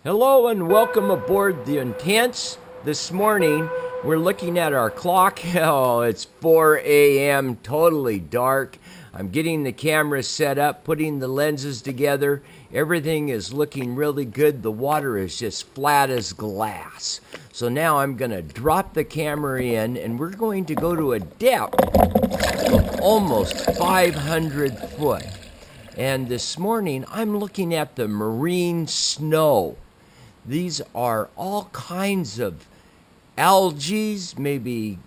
Hello and welcome aboard the Intense. This morning we're looking at our clock. Oh, it's 4 a.m., totally dark. I'm getting the camera set up, putting the lenses together. Everything is looking really good. The water is just flat as glass. So now I'm going to drop the camera in and we're going to go to a depth of almost 500 foot. And this morning I'm looking at the marine snow. These are all kinds of algae, maybe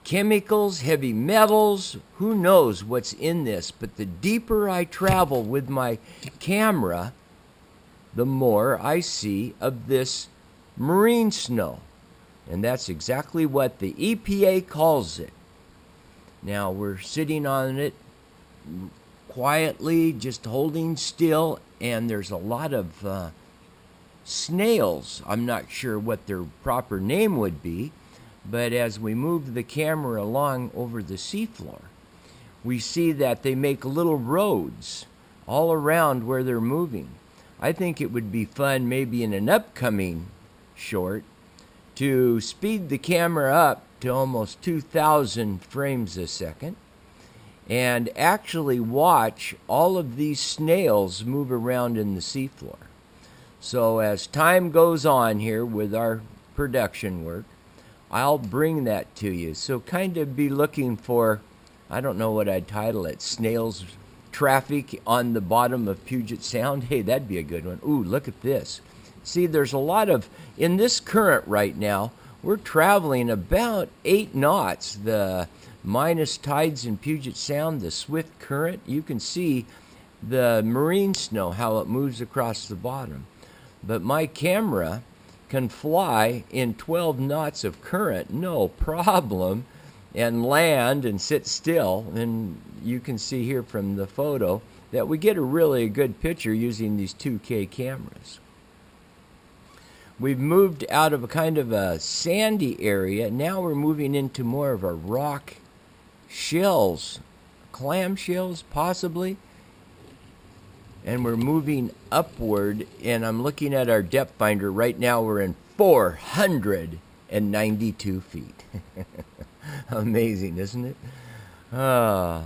chemicals, heavy metals, who knows what's in this. But the deeper I travel with my camera, the more I see of this marine snow. And that's exactly what the EPA calls it. Now we're sitting on it quietly, just holding still, and there's a lot of snails. I'm not sure what their proper name would be, but as we move the camera along over the seafloor, we see that they make little roads all around where they're moving. I think it would be fun maybe in an upcoming short to speed the camera up to almost 2,000 frames a second and actually watch all of these snails move around in the seafloor. So as time goes on here with our production work, I'll bring that to you. So kind of be looking for, I don't know what I'd title it, snails traffic on the bottom of Puget Sound. Hey, that'd be a good one. Ooh, look at this. See, there's a lot of, in this current right now, we're traveling about 8 knots. The minus tides in Puget Sound, the swift current, you can see the marine snow, how it moves across the bottom. But my camera can fly in 12 knots of current, no problem, and land and sit still. And you can see here from the photo that we get a really good picture using these 2K cameras. We've moved out of a kind of a sandy area. Now we're moving into more of a rock shells, clam shells possibly. And we're moving upward, and I'm looking at our depth finder. Right now we're in 492 feet. Amazing, isn't it? I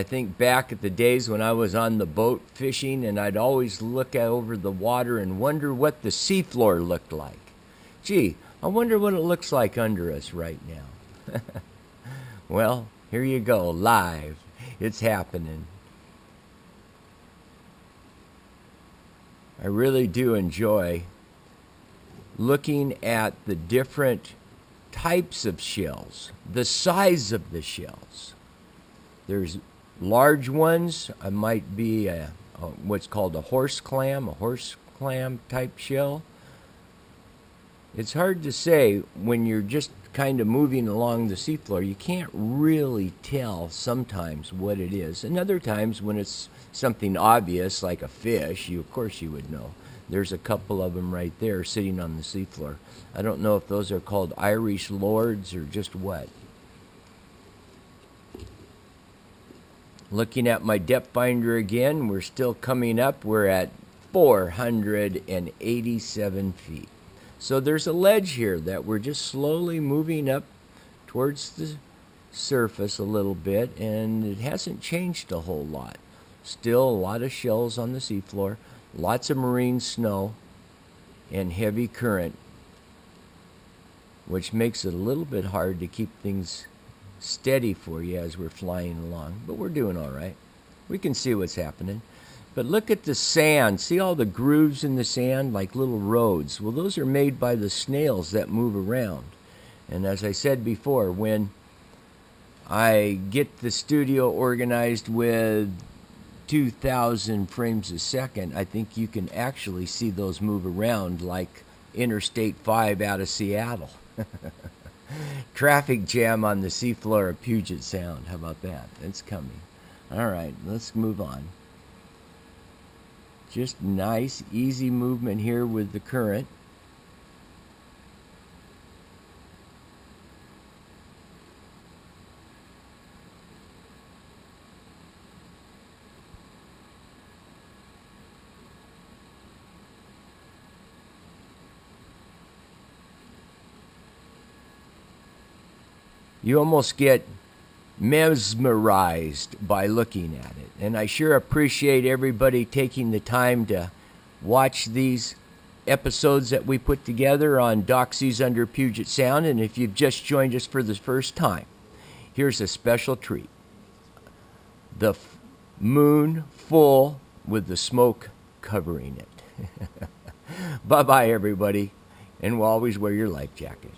think back at the days when I was on the boat fishing, and I'd always look out over the water and wonder what the seafloor looked like. Gee, I wonder what it looks like under us right now. Well, here you go, live. It's happening. I really do enjoy looking at the different types of shells, the size of the shells. There's large ones. I might be what's called a horse clam type shell. It's hard to say when you're just kind of moving along the seafloor. You can't really tell sometimes what it is. And other times when it's something obvious like a fish, of course you would know. There's a couple of them right there sitting on the seafloor. I don't know if those are called Irish lords or just what. Looking at my depth finder again, we're still coming up. We're at 487 feet. So there's a ledge here that we're just slowly moving up towards the surface a little bit, and it hasn't changed a whole lot. Still a lot of shells on the seafloor, lots of marine snow, and heavy current, which makes it a little bit hard to keep things steady for you as we're flying along. But we're doing all right. We can see what's happening. But look at the sand. See all the grooves in the sand like little roads? Well, those are made by the snails that move around. And as I said before, when I get the studio organized with 2,000 frames a second, I think you can actually see those move around like Interstate 5 out of Seattle. Traffic jam on the seafloor of Puget Sound. How about that? It's coming. All right, let's move on. Just nice, easy movement here with the current. You almost get mesmerized by looking at it. And I sure appreciate everybody taking the time to watch these episodes that we put together on Doc Sees Under Puget Sound. And if you've just joined us for the first time, here's a special treat. The moon full with the smoke covering it. Bye-bye, everybody. And we'll always wear your life jacket.